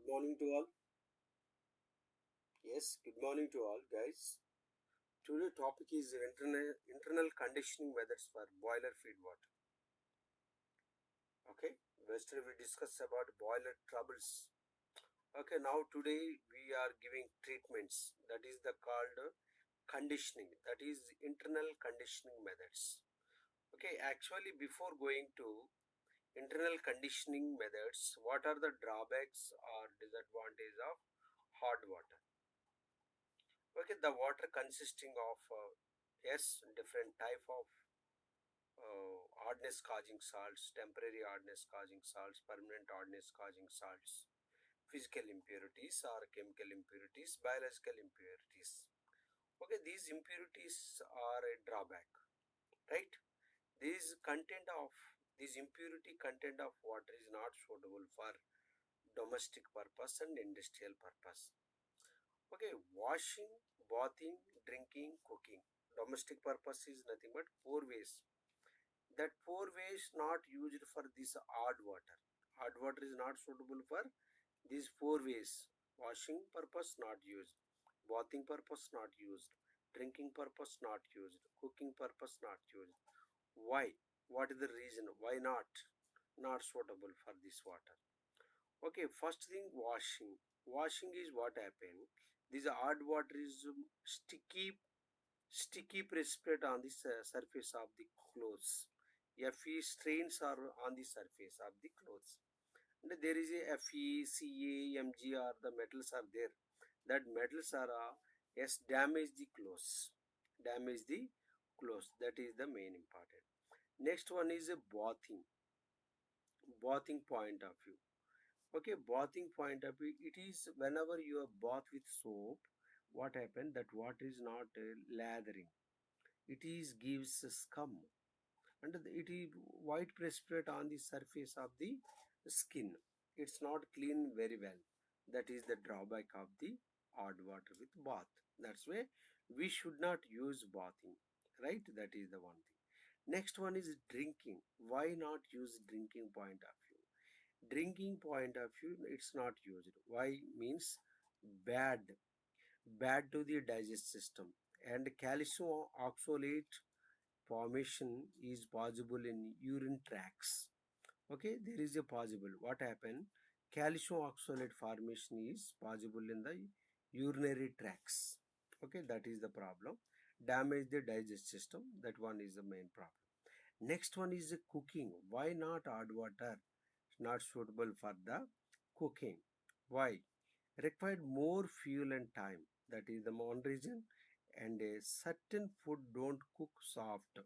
Good morning to all. Yes, good morning to all, guys. Today topic is internal conditioning methods for boiler feed water. Okay, yesterday we discussed about boiler troubles. Okay, now today we are giving treatments. That is the called conditioning. That is internal conditioning methods. Okay, actually before going to internal conditioning methods, what are the drawbacks or disadvantages of hot water? Okay, the water consisting of yes, different type of hardness causing salts, temporary hardness causing salts, permanent hardness causing salts, physical impurities or chemical impurities, biological impurities. Okay, these impurities are a drawback, right? These content of this impurity content of water is not suitable for domestic purpose and industrial purpose. Okay, washing, bathing, drinking, cooking. Domestic purpose is nothing but pour waste. That pour waste not used for this hard water. Hard water is not suitable for this pour waste. Washing purpose not used. Bathing purpose not used. Drinking purpose not used. Cooking purpose not used. Why? What is the reason? Why not? Not suitable for this water. Okay, first thing washing. Washing is what happened. This hard water is sticky precipitate on the surface of the clothes. Fe strains are on the surface of the clothes. And there is a Fe, Ca, Mg the metals are there. That metals are yes damage the clothes. Damage the clothes. That is the main important. Next one is a bathing. Bathing point of view. Okay, bathing point of view, it is whenever you are bath with soap, what happened that water is not lathering. It is gives a scum and it is white precipitate on the surface of the skin. It's not clean very well. That is the drawback of the hard water with bath. That's why we should not use bathing, right? That is the one thing. Next one is drinking. Why not use drinking point of view? Drinking point of view, it's not used. Why means bad, bad to the digest system, and calcium oxalate formation is possible in urine tracts. Okay, there is a possible. What happened? Calcium oxalate formation is possible in the urinary tracts. Okay, that is the problem. Damage the digest system. That one is the main problem. Next one is the cooking. Why not hot water? Not suitable for the cooking. Why? Required more fuel and time. That is the one reason. And a certain food don't cook soft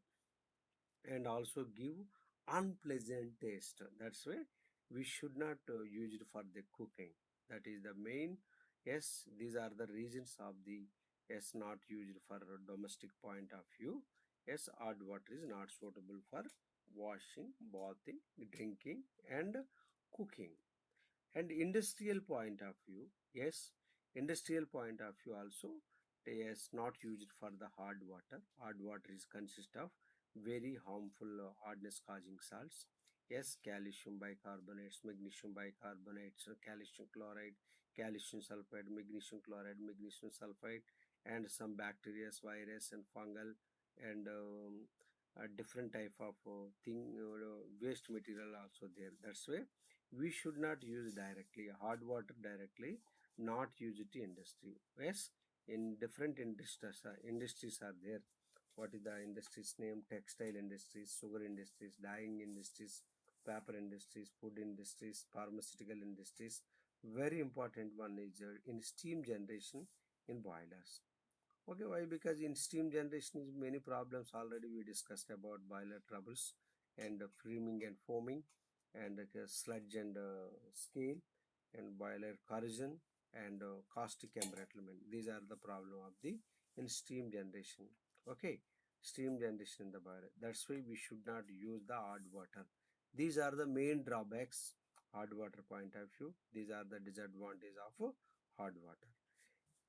and also give unpleasant taste. That's why we should not use it for the cooking. That is the main. Yes, these are the reasons of the yes not used for a domestic point of view. Yes, hot water is not suitable for washing, bathing, drinking, and cooking. And industrial point of view, yes, industrial point of view also, yes, not used for the hard water. Hard water is consist of very harmful hardness causing salts. Yes, calcium bicarbonates, magnesium bicarbonates, calcium chloride, calcium sulfide, magnesium chloride, magnesium sulfide, and some bacteria, virus, and fungal, and a different type of thing, waste material also there. That's why we should not use directly hard water directly, not use it in industry. Yes, in different industries are there. What is the industries name? Textile industries, sugar industries, dyeing industries, paper industries, food industries, pharmaceutical industries. Very important one is in steam generation in boilers. Okay, why? Because in steam generation is many problems already we discussed about boiler troubles and framing and foaming and sludge and scale and boiler corrosion and caustic embrittlement. These are the problem of the in steam generation. Okay, steam generation in the boiler. That's why we should not use the hard water. These are the main drawbacks hard water point of view. These are the disadvantages of hard water.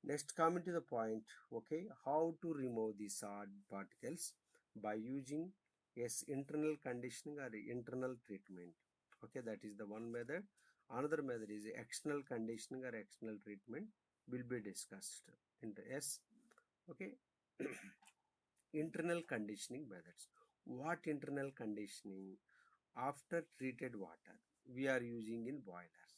Next, coming to the point, okay, how to remove these hard particles by using yes internal conditioning or internal treatment. Okay, that is the one method. Another method is external conditioning or external treatment will be discussed. Yes, okay. Internal conditioning methods. What internal conditioning? After treated water we are using in boilers.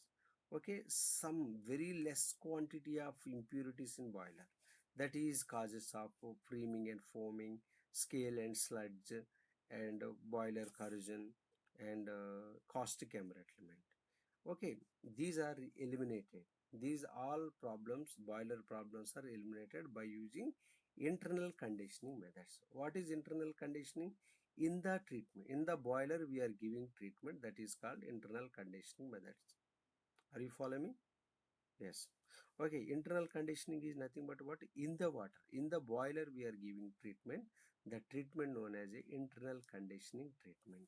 Okay, some very less quantity of impurities in boiler, that is causes of framing and foaming, scale and sludge, and boiler corrosion, and caustic embrittlement. Okay, these are eliminated. These all problems, boiler problems, are eliminated by using internal conditioning methods. What is internal conditioning? In the treatment, in the boiler we are giving treatment, that is called internal conditioning methods. Are you following me? Yes. Okay, internal conditioning is nothing but what? In the water, in the boiler we are giving treatment, the treatment known as a internal conditioning treatment.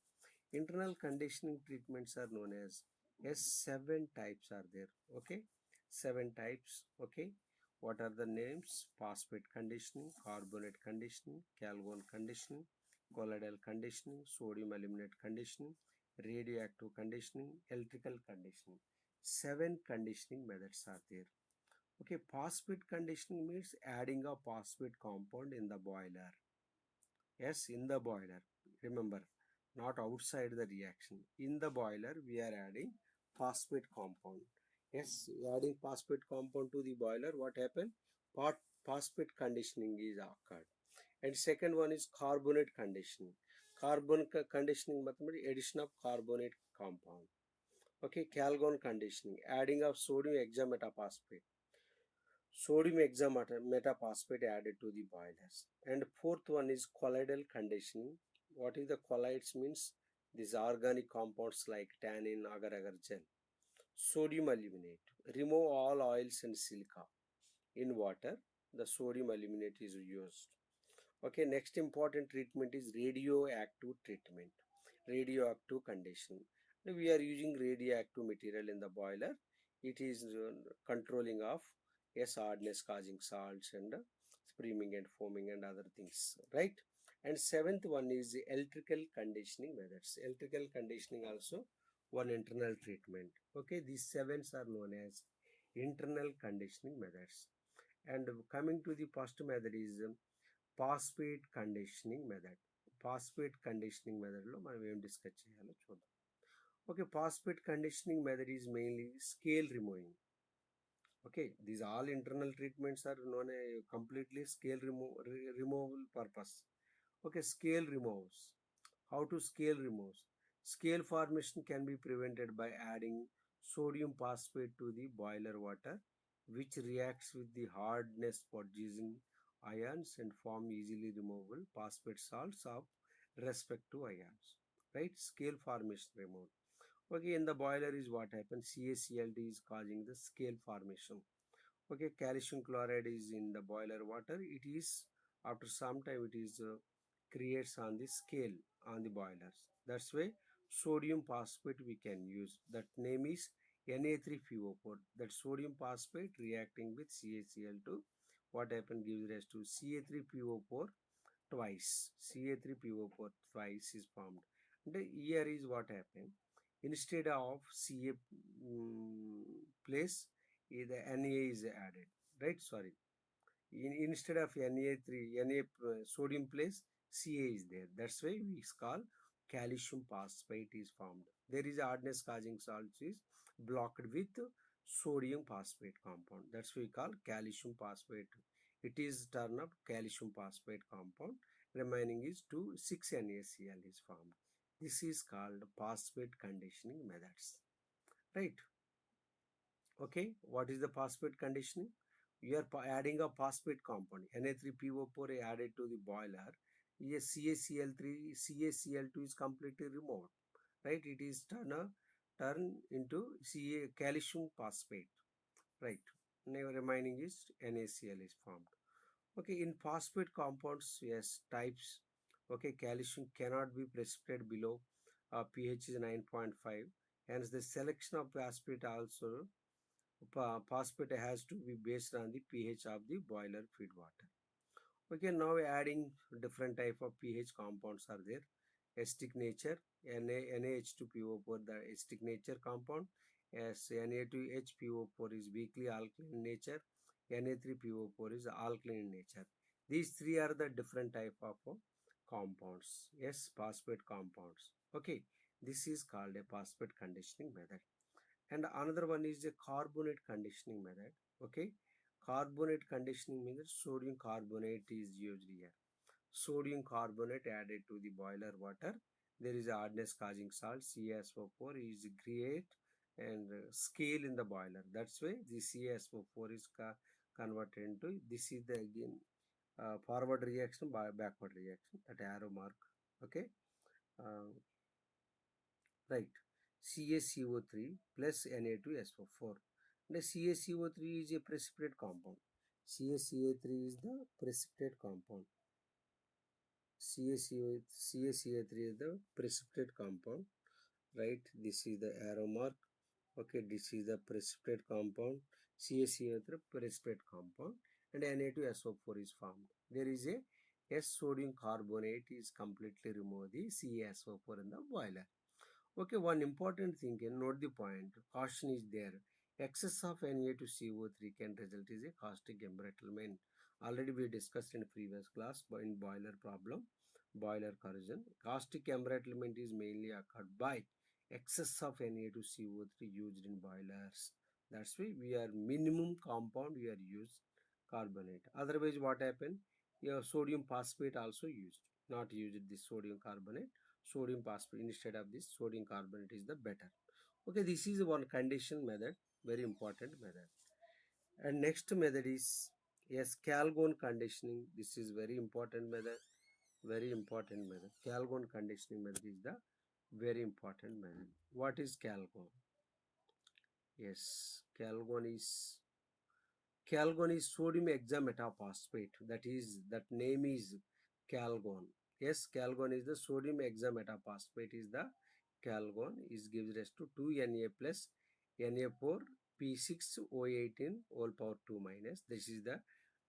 Internal conditioning treatments are known as, yes, seven types are there. Okay, seven types. Okay, what are the names? Phosphate conditioning, carbonate conditioning, calgon conditioning, colloidal conditioning, sodium aluminate conditioning, radioactive conditioning, electrical conditioning. Seven conditioning methods are there. Okay, phosphate conditioning means adding a phosphate compound in the boiler. Yes, in the boiler. Remember, not outside the reaction. In the boiler, we are adding phosphate compound. Yes, adding phosphate compound to the boiler, what happened? Phosphate conditioning is occurred. And second one is carbonate conditioning. Conditioning mathematics, addition of carbonate compound. Okay, calgon conditioning, adding of sodium hexametaphosphate. Sodium hexametaphosphate added to the boilers. And fourth one is colloidal conditioning. What is the colloids means? These organic compounds like tannin, agar-agar gel. Sodium aluminate. Remove all oils and silica. In water, the sodium aluminate is used. Okay, next important treatment is radioactive treatment. Radioactive conditioning. We are using radioactive material in the boiler. It is controlling of, yes, hardness causing salts and screaming and foaming and other things, right? And seventh one is the electrical conditioning methods. Electrical conditioning also one internal treatment. Okay, these sevens are known as internal conditioning methods. And coming to the first method is phosphate conditioning method. Phosphate conditioning method లో మనం ఏం discuss చేయాలో చూద్దాం. Okay, phosphate conditioning method is mainly scale removing. Okay, these all internal treatments are known as completely removal purpose. Okay, scale removes. How to scale removes? Scale formation can be prevented by adding sodium phosphate to the boiler water, which reacts with the hardness producing ions and form easily removable phosphate salts of respective ions. Right? Scale formation removed. Okay, in the boiler is what happens. CaCl2 is causing the scale formation. Okay, calcium chloride is in the boiler water. It is, after some time, it is creates on the scale on the boilers. That's why sodium phosphate we can use. That name is Na3PO4. That sodium phosphate reacting with CaCl2, what happened, gives rise to Ca3PO4 twice. Ca3PO4 twice is formed. And here is what happened. Instead of Ca place, the Na is added. Right? Sorry. Instead of sodium place, Ca is there. That's why we call calcium phosphate is formed. There is a hardness causing salt is blocked with sodium phosphate compound. That's why we call calcium phosphate. It is turn up calcium phosphate compound. Remaining is 2,6-NaCl is formed. This is called phosphate conditioning methods. Right? Okay, what is the phosphate conditioning? You are adding a phosphate compound, Na3PO4 added to the boiler. Yes, CaCl3, CaCl2 is completely removed, right? It is turn into calcium phosphate, right? Now remaining is NaCl is formed. Okay, in phosphate compounds, yes, types. Okay, calcium cannot be precipitated below pH is 9.5. Hence, the selection of phosphate also phosphate has to be based on the pH of the boiler feed water. Okay, now adding different type of pH compounds are there. Acidic nature, NaH2PO4, the acidic nature compound. Yes, Na2HPO4 is weakly alkaline in nature. Na3PO4 is alkaline in nature. These three are the different type of compounds. Yes, phosphate compounds. Okay, this is called a phosphate conditioning method. And another one is a carbonate conditioning method. Okay, carbonate conditioning means sodium carbonate is used here. Sodium carbonate added to the boiler water. There is a hardness causing salt CaSO4 is create and scale in the boiler. That's why the CaSO4 is converted into, this is the again forward reaction by backward reaction, that arrow mark. Okay, uh, right. CaCO3 plus Na2SO4. The CaCO3 is a precipitate compound. CaCO3 is the precipitate compound. CaCO3 is the precipitate compound, right? This is the arrow mark. Okay, this is the precipitate compound. CaCO3 precipitate compound, and Na2SO4 is formed. There is a S sodium carbonate is completely remove the CaSO4 in the boiler. Okay, one important thing, can note the point. Caution is there. Excess of Na2CO3 can result is a caustic embrittlement. Already we discussed in previous class in boiler problem, boiler corrosion. Caustic embrittlement is mainly occurred by excess of Na2CO3 used in boilers. That's why we are minimum compound we are used carbonate. Otherwise, what happen? Your sodium phosphate also used. Not used this sodium carbonate. Sodium phosphate instead of this sodium carbonate is the better. Okay, this is one condition method, very important method. And next method is, yes, Calgon conditioning. This is very important method, very important method. Calgon conditioning method is the very important method. What is Calgon? Yes, Calgon is sodium hexametaphosphate. That name is Calgon. Yes, Calgon is the sodium hexametaphosphate is the Calgon is gives rise to 2Na plus Na4 P6O18 whole power 2 minus. This is the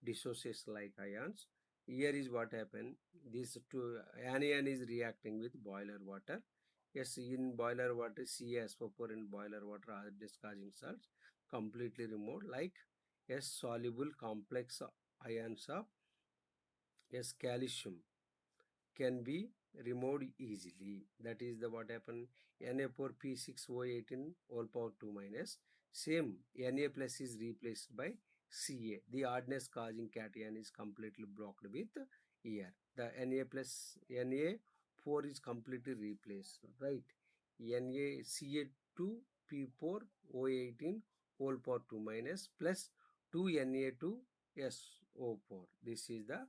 dissociation like ions. Here is what happened. This two anion is reacting with boiler water. Yes, in boiler water, CaSO4 in boiler water are causing salts completely removed, like yes, soluble complex ions of yes, calcium can be removed easily. That is the what happened. Na4P6O18 whole power 2 minus. Same Na plus is replaced by Ca. The hardness causing cation is completely blocked with here. The Na plus Na4 is completely replaced. Right. NaCa2P4O18 whole power 2 minus plus 2Na2SO4. This is the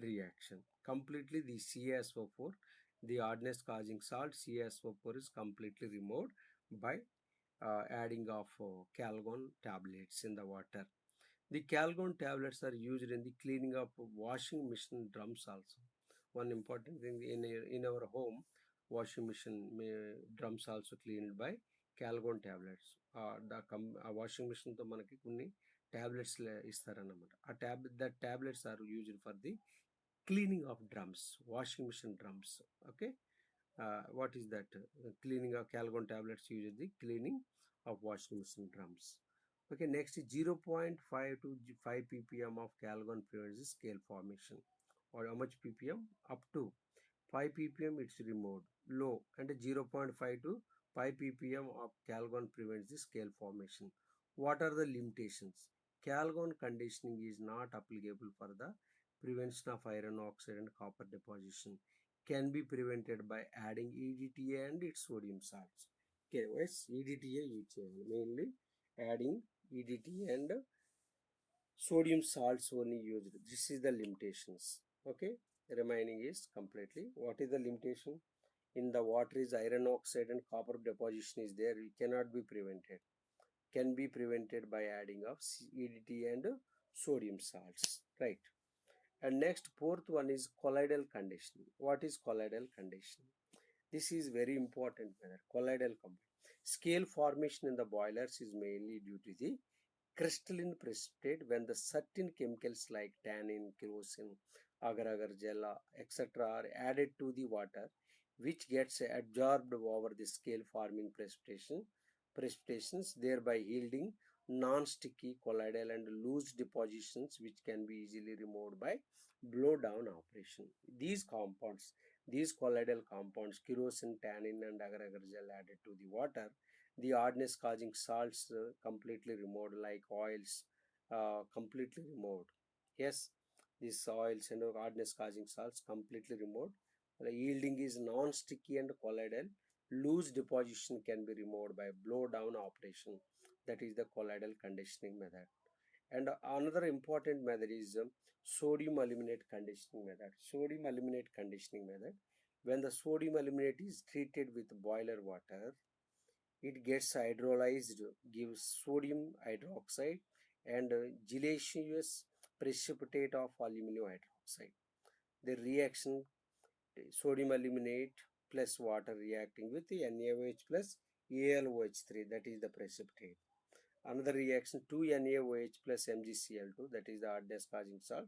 reaction. Completely the CaSO4, the hardness causing salt CaSO4 is completely removed by adding of Calgon tablets in the water. The Calgon tablets are used in the cleaning of washing machine drums also. One important thing in our home, washing machine drums also cleaned by Calgon tablets. Washing machine తో మనకి కొన్ని tablets ఇస్తారన్నమాట. That tablets are used for the cleaning of drums, washing machine drums. Okay, what is that? Cleaning of Calgon tablets used the cleaning of washing machine drums. Okay, next is 0.5 to 5 ppm of Calgon prevents the scale formation. Or how much ppm? Up to 5 ppm it's removed. Low and 0.5 to 5 ppm of Calgon prevents the scale formation. What are the limitations? Calgon conditioning is not applicable for the prevention of iron oxide and copper deposition. Can be prevented by adding EDTA and its sodium salts. Okay, yes, EDTA use చేయాలి. Mainly adding EDTA and sodium salts only used. This is the limitations. Okay, the remaining is completely. What is the limitation? In the water is iron oxide and copper deposition is there. It cannot be prevented. Can be prevented by adding of EDTA and sodium salts. Right. And next fourth one is colloidal conditioning. What is colloidal conditioning? This is very important method. Colloidal compound. Scale formation in the boilers is mainly due to the crystalline precipitate when the certain chemicals like tannin, kerosene, agar-agar gel, etc. are added to the water, which gets absorbed over the scale forming precipitation. precipitations, thereby yielding non-sticky colloidal and loose depositions which can be easily removed by blow-down operation. These compounds, these colloidal compounds, kerosene, tannin and agar-agar gel added to the water, the hardness causing salts completely removed, like oils completely removed. Yes, these oils and hardness causing salts completely removed. The yielding is non-sticky and colloidal. Loose deposition can be removed by blow down operation. That is the colloidal conditioning method. And another important method is sodium aluminate conditioning method. Sodium aluminate conditioning method. When the sodium aluminate is treated with boiler water, it gets hydrolyzed, gives sodium hydroxide and gelatinous precipitate of aluminum hydroxide. The reaction, sodium aluminate plus water reacting with the NaOH plus AlOH3, that is the precipitate. Another reaction, 2NaOH plus MgCl2, that is the hardness causing salt,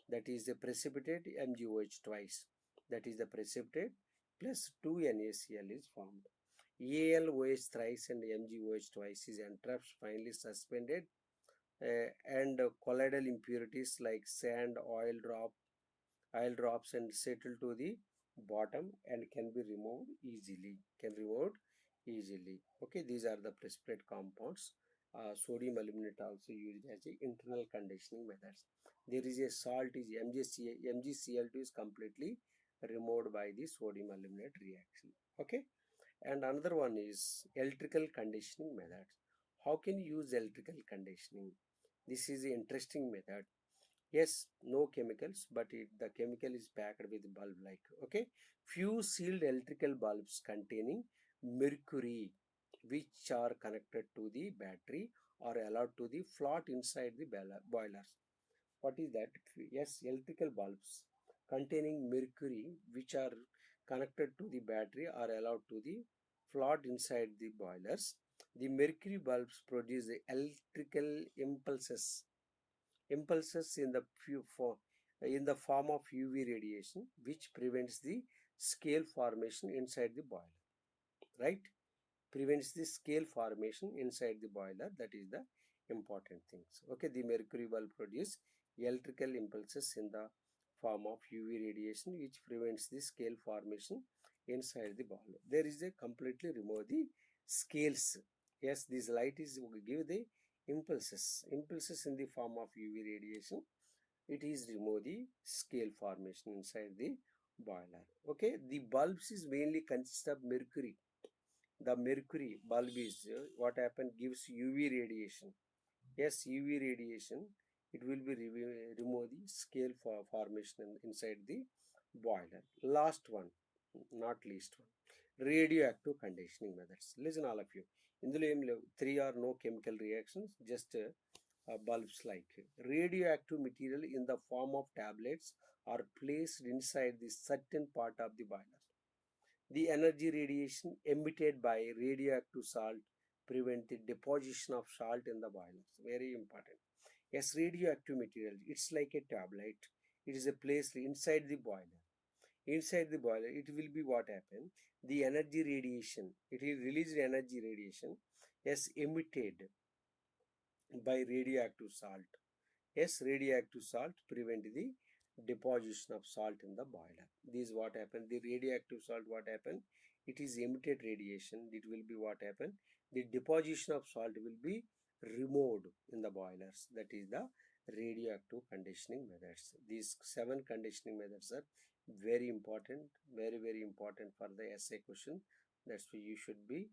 that is the precipitate. MgOH twice, that is the precipitate, plus 2NaCl is formed. AlOH thrice and MgOH twice is entrapped, finally suspended, and colloidal impurities like sand, oil drops and settle to the bottom and can be removed easily. Okay, these are the precipitate compounds. Sodium aluminate also used as a internal conditioning methods. There is a salt is MgCl2 is completely removed by the sodium aluminate reaction. Okay, and another one is electrical conditioning methods. How can you use electrical conditioning? This is an interesting method. Yes, no chemicals, but the chemical is packed with bulb like. Okay, few sealed electrical bulbs containing mercury, which are connected to the battery, are allowed to the float inside the boilers. What is that? Yes, electrical bulbs containing mercury, which are connected to the battery, are allowed to the float inside the boilers. The mercury bulbs produce the electrical impulses in the form of UV radiation, which prevents the scale formation inside the boiler. Right? Prevents the scale formation inside the boiler. That is the important things. Okay, the mercury bulb produce electrical impulses in the form of UV radiation, which prevents the scale formation inside the boiler. There is a completely remove the scales. Yes, this light is give the impulses in the form of UV radiation. It is remove the scale formation inside the boiler. Okay, the bulbs is mainly consist of mercury. The mercury bulb is what happen, gives UV radiation. Yes, UV radiation, it will be remove the scale for formation inside the boiler. Last one, not least one, radioactive conditioning methods. Listen all of you, ఇందులో ఏం లేవు, 3 or no chemical reactions, just bulbs like. Radioactive material in the form of tablets are placed inside the certain part of the boiler. The energy radiation emitted by radioactive salt prevent the deposition of salt in the boilers. Very important. Yes, radioactive material, it's like a tablet. It is a place inside the boiler. Inside the boiler, it will be what happen? The energy radiation, it will release energy radiation, yes, emitted by radioactive salt. Yes, radioactive salt prevent the deposition of salt in the boiler. This is what happened. The radioactive salt, what happened? It is emitted radiation. It will be what happened? The deposition of salt will be removed in the boilers. That is the radioactive conditioning methods. These 7 conditioning methods are very important, very important for the essay question. That's why you should be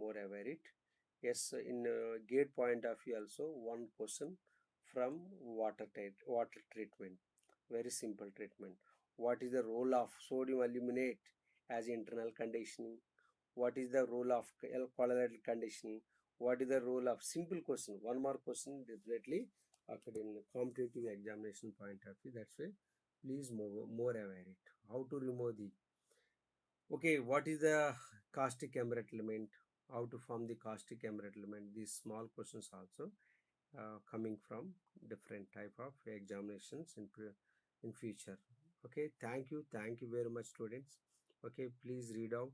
more aware it. Yes, in gate point of view also, one question from water treatment. Very simple treatment. What is the role of sodium aluminate as internal conditioning? What is the role of colloidal conditioning? What is the role of, simple question, one more question definitely occurred in competitive examination point of view. That's why please more aware it. How to remove the, okay, what is the caustic embrittlement? How to form the caustic embrittlement? These small questions also coming from different type of examinations in future. Okay, thank you very much students. Okay, please read out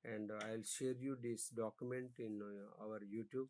and I'll share you this document in our YouTube